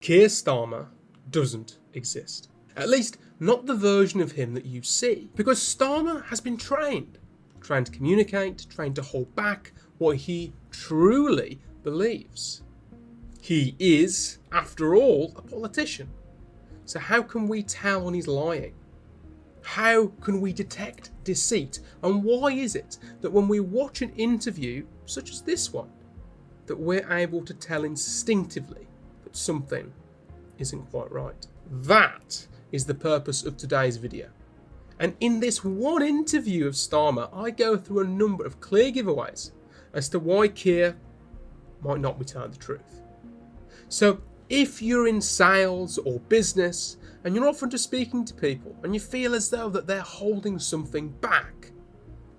Keir Starmer doesn't exist. At least, not the version of him that you see. Because Starmer has been trained to communicate, trained to hold back what he truly believes. He is, after all, a politician. So how can we tell when he's lying? How can we detect deceit? And why is it that when we watch an interview, such as this one, that we're able to tell instinctively that something isn't quite right? That is the purpose of today's video. And in this one interview of Starmer, I go through a number of clear giveaways as to why Keir might not be telling the truth. So if you're in sales or business and you're often just speaking to people and you feel as though that they're holding something back,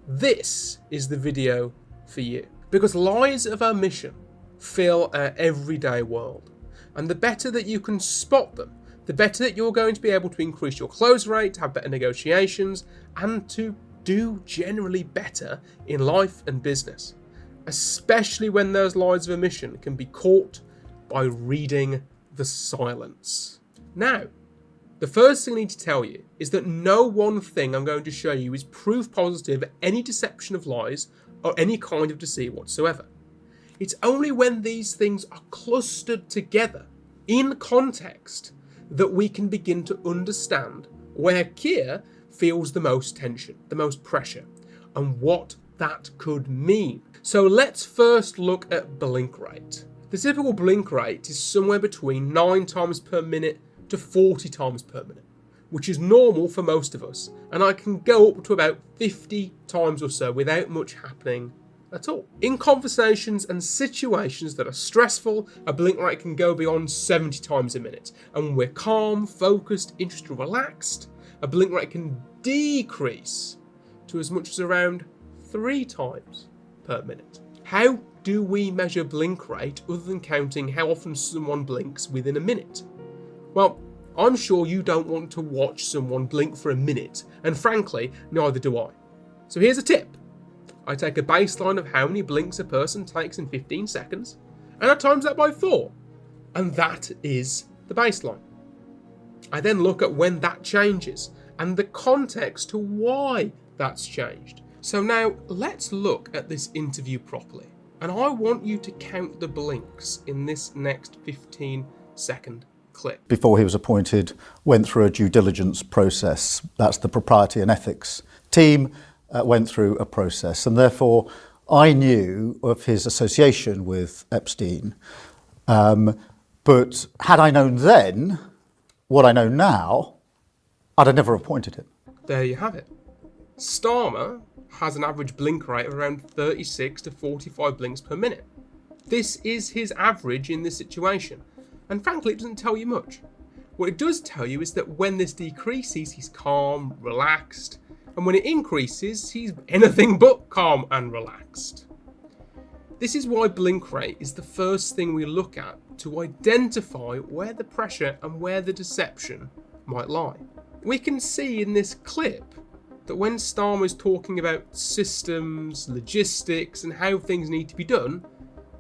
this is the video for you. Because lies of omission fill our everyday world. And the better that you can spot them, the better that you're going to be able to increase your close rate, have better negotiations, and to do generally better in life and business. Especially when those lies of omission can be caught by reading the silence. Now, the first thing I need to tell you is that no one thing I'm going to show you is proof positive of any deception of lies or any kind of deceit whatsoever. It's only when these things are clustered together in context that we can begin to understand where Keir feels the most tension, the most pressure, and what that could mean. So let's first look at blink rate. The typical blink rate is somewhere between 9 times per minute to 40 times per minute, which is normal for most of us, and I can go up to about 50 times or so without much happening at all. In conversations and situations that are stressful, a blink rate can go beyond 70 times a minute, and when we're calm, focused, interested, relaxed, a blink rate can decrease to as much as around 3 times per minute. How do we measure blink rate other than counting how often someone blinks within a minute? Well, I'm sure you don't want to watch someone blink for a minute, and frankly, neither do I. So here's a tip. I take a baseline of how many blinks a person takes in 15 seconds, and I times that by 4. And that is the baseline. I then look at when that changes, and the context to why that's changed. So now, let's look at this interview properly. And I want you to count the blinks in this next 15-second clip. Before he was appointed, went through a due diligence process. That's the propriety and ethics team. Went through a process, and therefore I knew of his association with Epstein. But had I known then what I know now, I'd have never appointed him. There you have it. Starmer has an average blink rate of around 36 to 45 blinks per minute. This is his average in this situation, and frankly it doesn't tell you much. What it does tell you is that when this decreases, he's calm, relaxed, and when it increases, he's anything but calm and relaxed. This is why blink rate is the first thing we look at to identify where the pressure and where the deception might lie. We can see in this clip that when Starmer is talking about systems, logistics, and how things need to be done,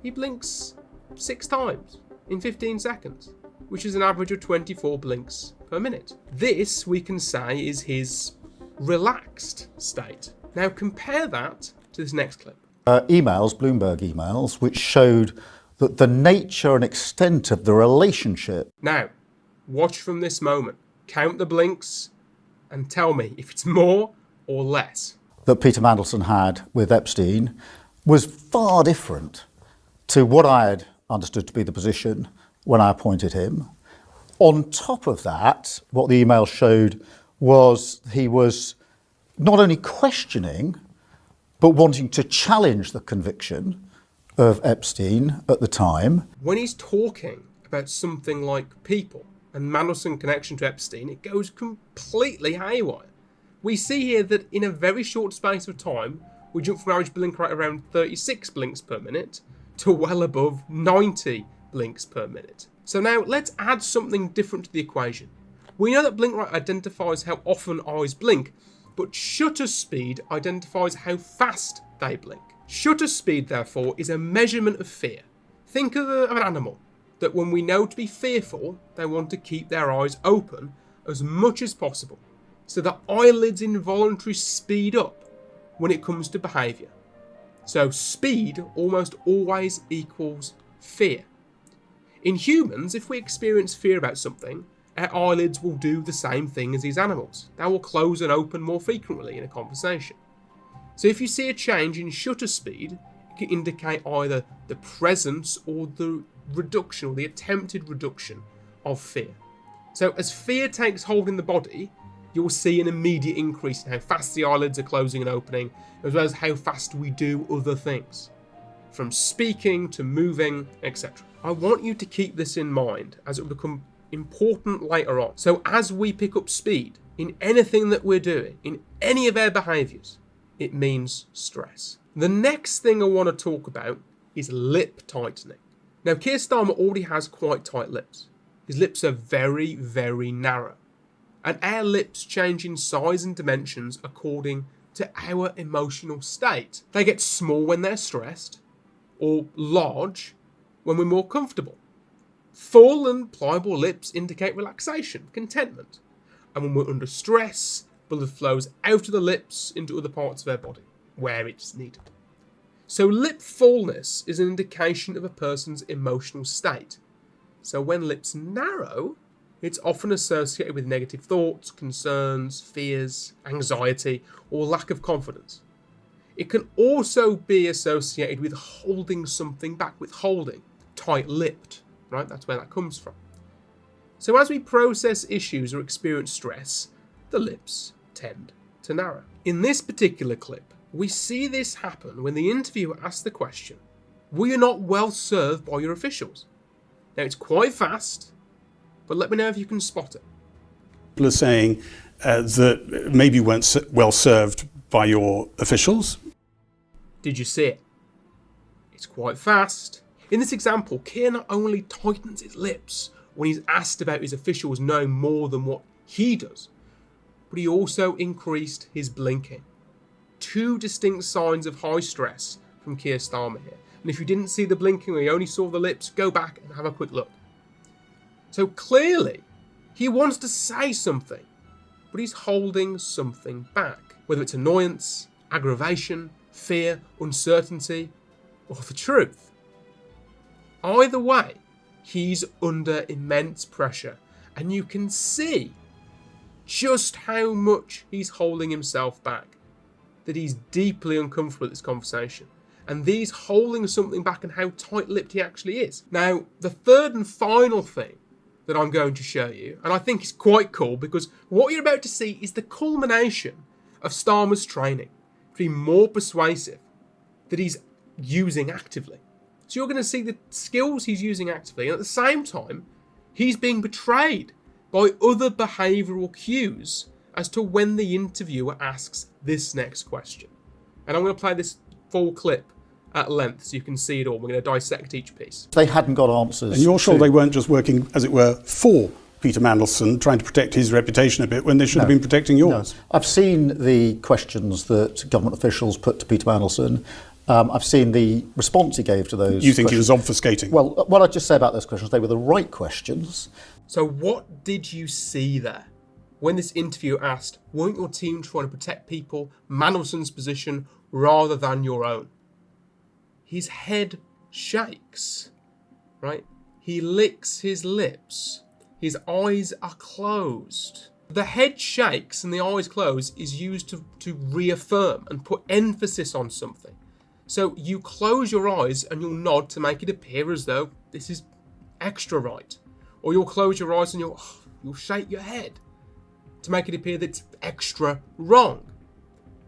he blinks 6 times in 15 seconds, which is an average of 24 blinks per minute. This, we can say, is his relaxed state. Now compare that to this next clip. Emails, Bloomberg emails, which showed that the nature and extent of the relationship. Now, watch from this moment. Count the blinks and tell me if it's more or less. That Peter Mandelson had with Epstein was far different to what I had understood to be the position when I appointed him. On top of that, what the email showed was he was not only questioning, but wanting to challenge the conviction of Epstein at the time. When he's talking about something like people and Mandelson connection to Epstein, it goes completely haywire. We see here that in a very short space of time, we jump from average blink rate around 36 blinks per minute to well above 90 blinks per minute. So now let's add something different to the equation. We know that blink rate identifies how often eyes blink, but shutter speed identifies how fast they blink. Shutter speed, therefore, is a measurement of fear. Think of an animal. that when we know to be fearful, they want to keep their eyes open as much as possible, so the eyelids involuntarily speed up when it comes to behaviour. So speed almost always equals fear. In humans, if we experience fear about something, our eyelids will do the same thing as these animals. They will close and open more frequently in a conversation. So if you see a change in shutter speed, it can indicate either the presence or the reduction or the attempted reduction of fear. So as fear takes hold in the body, you'll see an immediate increase in how fast the eyelids are closing and opening, as well as how fast we do other things, from speaking to moving, etc. I want you to keep this in mind as it will become important later on. So as we pick up speed in anything that we're doing, in any of our behaviours, it means stress. The next thing I want to talk about is lip tightening. Now, Keir Starmer already has quite tight lips. His lips are very, very narrow. And our lips change in size and dimensions according to our emotional state. They get small when they're stressed, or large when we're more comfortable. Full and pliable lips indicate relaxation, contentment. And when we're under stress, blood flows out of the lips into other parts of our body, where it's needed. So lip fullness is an indication of a person's emotional state. So when lips narrow, it's often associated with negative thoughts, concerns, fears, anxiety, or lack of confidence. It can also be associated with holding something back, withholding, tight-lipped, right? That's where that comes from. So as we process issues or experience stress, the lips tend to narrow. In this particular clip, we see this happen when the interviewer asks the question, "Were you not well served by your officials?" Now it's quite fast, but let me know if you can spot it. People are saying that maybe you weren't well served by your officials. Did you see it? It's quite fast. In this example, Keir not only tightens his lips when he's asked about his officials knowing more than what he does, but he also increased his blinking. Two distinct signs of high stress from Keir Starmer here. And if you didn't see the blinking or you only saw the lips, go back and have a quick look. So clearly, he wants to say something, but he's holding something back. Whether it's annoyance, aggravation, fear, uncertainty, or the truth. Either way, he's under immense pressure, and you can see just how much he's holding himself back, that he's deeply uncomfortable with this conversation, and these holding something back and how tight-lipped he actually is. Now, the third and final thing that I'm going to show you, and I think is quite cool, because what you're about to see is the culmination of Starmer's training to be more persuasive, that he's using actively. So you're going to see the skills he's using actively, and at the same time, he's being betrayed by other behavioural cues as to when the interviewer asks this next question. And I'm going to play this full clip at length so you can see it all. We're going to dissect each piece. They hadn't got answers. And you're sure they weren't just working, as it were, for Peter Mandelson, trying to protect his reputation a bit when they should have been protecting yours? No. I've seen the questions that government officials put to Peter Mandelson. I've seen the response he gave to those. You think questions. he was obfuscating? Well, what I'd just say about those questions, they were the right questions. So what did you see there? When this interviewer asked, weren't your team trying to protect people, Mandelson's position, rather than your own? His head shakes, right? He licks his lips. His eyes are closed. The head shakes and the eyes close is used to reaffirm and put emphasis on something. So you close your eyes and you'll nod to make it appear as though this is extra right. Or you'll close your eyes and you'll shake your head to make it appear that it's extra wrong.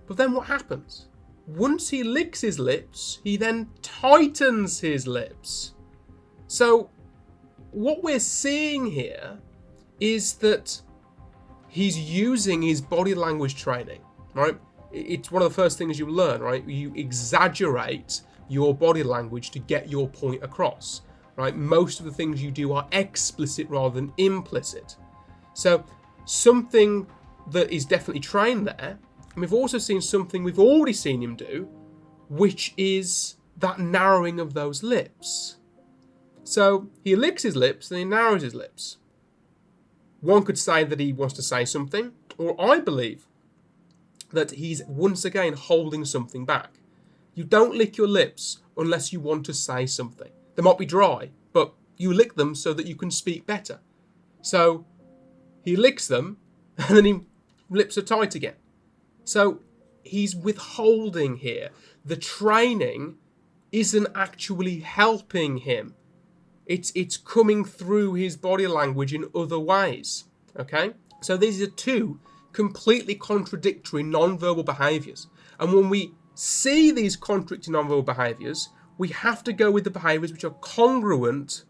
But then what happens? Once he licks his lips, he then tightens his lips. So what we're seeing here is that he's using his body language training, right? It's one of the first things you learn, right? You exaggerate your body language to get your point across, right? Most of the things you do are explicit rather than implicit. So something that is definitely trained there, and we've also seen something we've already seen him do, which is that narrowing of those lips. So he licks his lips and he narrows his lips. One could say that he wants to say something, or I believe that he's once again holding something back. You don't lick your lips unless you want to say something. They might be dry, but you lick them so that you can speak better. So he licks them and then his lips are tight again. So he's withholding here. The training isn't actually helping him. It's coming through his body language in other ways. Okay? So these are two completely contradictory non-verbal behaviours. And when we see these contradictory non-verbal behaviours, we have to go with the behaviours which are congruent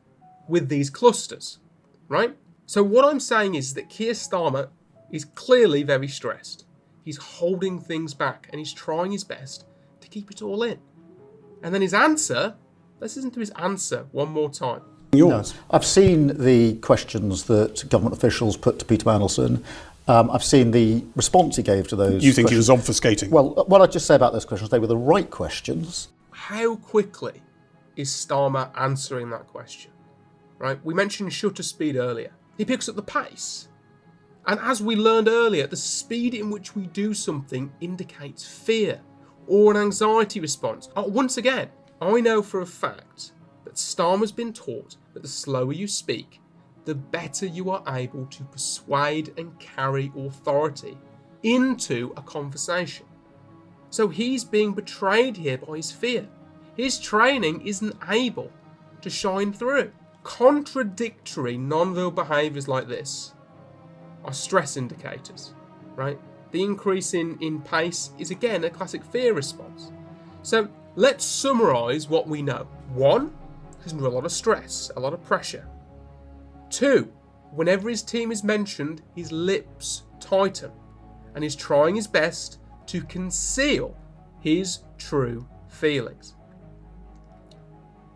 with these clusters. Right? So what I'm saying is that Keir Starmer is clearly very stressed. He's holding things back and he's trying his best to keep it all in. And then his answer, let's listen to his answer one more time. Yours. No, I've seen the questions that government officials put to Peter Mandelson. I've seen the response he gave to those You think questions. he was obfuscating? Well, what I'd just say about those questions, they were the right questions. How quickly is Starmer answering that question? Right? We mentioned shutter speed earlier. He picks up the pace. And as we learned earlier, the speed in which we do something indicates fear or an anxiety response. Once again, I know for a fact that Starmer's been taught that the slower you speak, the better you are able to persuade and carry authority into a conversation. So he's being betrayed here by his fear. His training isn't able to shine through. Contradictory non-verbal behaviours like this are stress indicators, right? The increase in pace is again a classic fear response. So let's summarise what we know. 1, he's under a lot of stress, a lot of pressure. 2, whenever his team is mentioned, his lips tighten and he's trying his best to conceal his true feelings.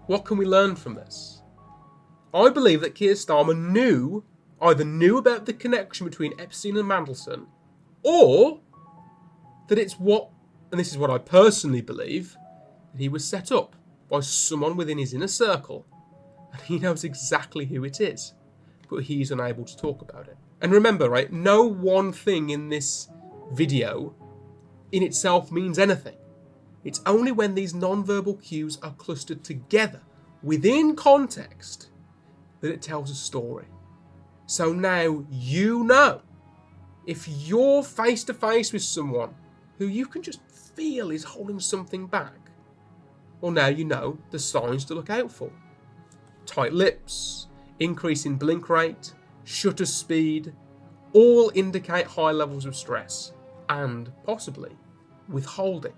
What can we learn from this? I believe that Keir Starmer either knew about the connection between Epstein and Mandelson, or that it's and this is what I personally believe, that he was set up by someone within his inner circle, and he knows exactly who it is, but he's unable to talk about it. And remember, right, no one thing in this video in itself means anything. It's only when these non-verbal cues are clustered together within context that it tells a story. So now you know, if you're face to face with someone who you can just feel is holding something back, well, now you know the signs to look out for. Tight lips, increase in blink rate, shutter speed, all indicate high levels of stress and possibly withholding.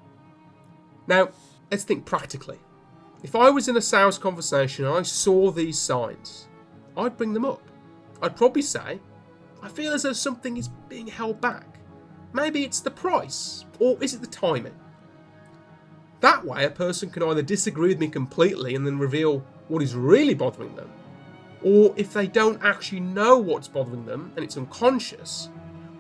Now, let's think practically. If I was in a sales conversation and I saw these signs, I'd bring them up. I'd probably say, I feel as though something is being held back. Maybe it's the price, or is it the timing? That way, a person can either disagree with me completely and then reveal what is really bothering them, or if they don't actually know what's bothering them and it's unconscious,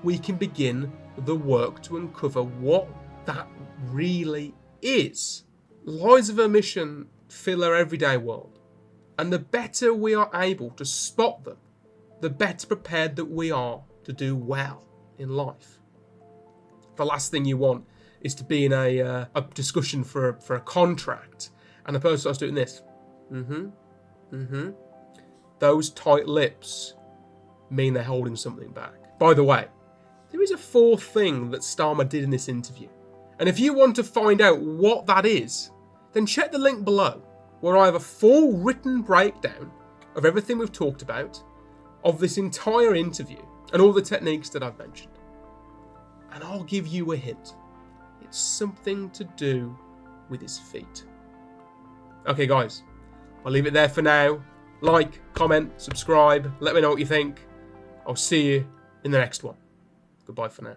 we can begin the work to uncover what that really is. Lies of omission fill our everyday world, and the better we are able to spot them, the better prepared that we are to do well in life. The last thing you want is to be in a discussion for a contract and the person starts doing this. Those tight lips mean they're holding something back. By the way, there is a fourth thing that Starmer did in this interview. And if you want to find out what that is, then check the link below, where I have a full written breakdown of everything we've talked about, of this entire interview, and all the techniques that I've mentioned. And I'll give you a hint. It's something to do with his feet. Okay, guys, I'll leave it there for now. Like, comment, subscribe, let me know what you think. I'll see you in the next one. Goodbye for now.